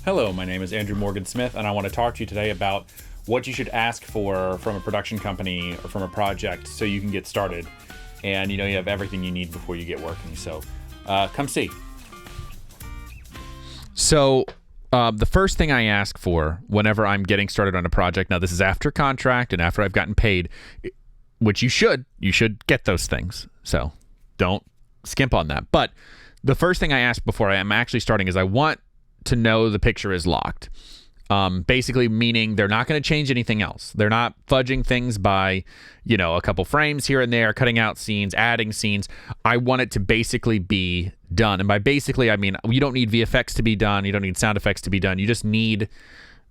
Hello, my name is Andrew Morgan Smith, and I want to talk to you today about what you should ask for from a production company or from a project so you can get started. And you have everything you need before you get working. So come see. So the first thing I ask for whenever I'm getting started on a project, now this is after contract and after I've gotten paid, which you should get those things. So don't skimp on that. But the first thing I ask before I am actually starting is I want to know the picture is locked. Basically meaning they're not going to change anything else. They're not fudging things by, a couple frames here and there, cutting out scenes, adding scenes. I want it to basically be done. And by basically, I mean, you don't need VFX to be done. You don't need sound effects to be done. You just need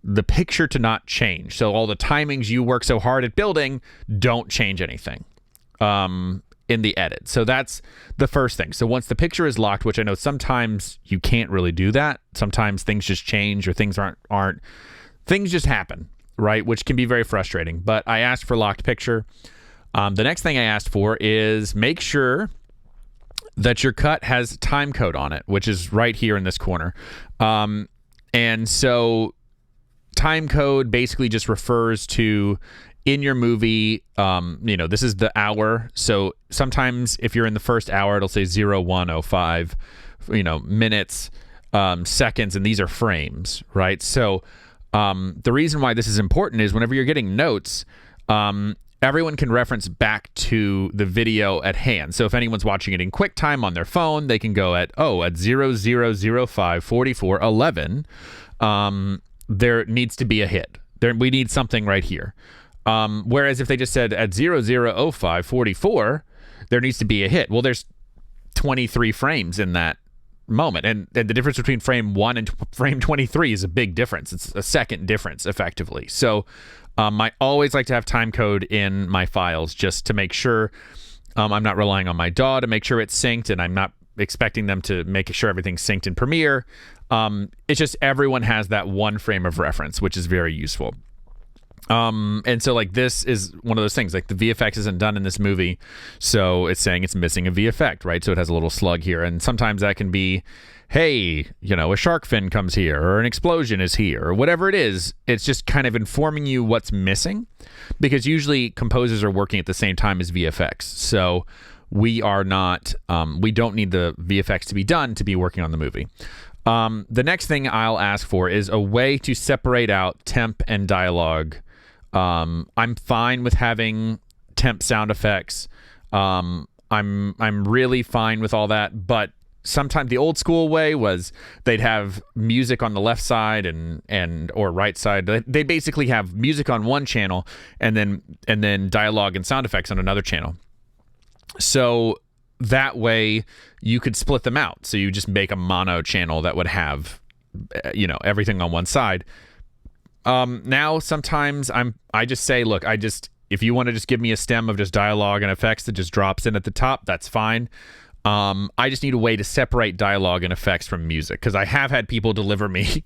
the picture to not change. So all the timings you work so hard at building don't change anything in the edit. So that's the first thing. So once the picture is locked, which I know sometimes you can't really do that. Sometimes things just change or things aren't things just happen, right? Which can be very frustrating. But I asked for locked picture. The next thing I asked for is make sure that your cut has time code on it, which is right here in this corner. And so time code basically just refers to in your movie, this is the hour. So sometimes if you're in the first hour, it'll say 01:05, minutes, seconds, and these are frames, right? So the reason why this is important is whenever you're getting notes, everyone can reference back to the video at hand. So if anyone's watching it in QuickTime on their phone, they can go at 00:05:44:11. There needs to be a hit. We need something right here. Whereas if they just said at 00:05:44, there needs to be a hit. Well, there's 23 frames in that moment. And the difference between frame 1 and frame 23 is a big difference. It's a second difference, effectively. So I always like to have time code in my files just to make sure I'm not relying on my DAW to make sure it's synced, and I'm not expecting them to make sure everything's synced in Premiere. It's just everyone has that one frame of reference, which is very useful. And so this is one of those things, the VFX isn't done in this movie, so it's saying it's missing a VFX, right? So it has a little slug here, and sometimes that can be, hey, a shark fin comes here, or an explosion is here, or whatever it is. It's just kind of informing you what's missing, because usually composers are working at the same time as VFX. So we are not, we don't need the VFX to be done to be working on the movie. The next thing I'll ask for is a way to separate out temp and dialogue. I'm fine with having temp sound effects. I'm really fine with all that, but sometimes the old school way was they'd have music on the left side or right side. They basically have music on one channel and then dialogue and sound effects on another channel. So that way you could split them out. So you just make a mono channel that would have, everything on one side. Now sometimes I just say, look, if you want to just give me a stem of just dialogue and effects that just drops in at the top, that's fine. I just need a way to separate dialogue and effects from music, because I have had people deliver me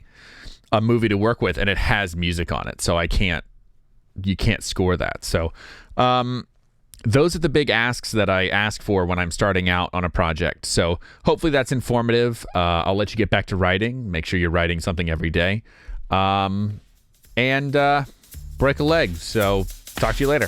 a movie to work with and it has music on it. So you can't score that. So, those are the big asks that I ask for when I'm starting out on a project. So hopefully that's informative. I'll let you get back to writing. Make sure you're writing something every day. And break a leg. So talk to you later.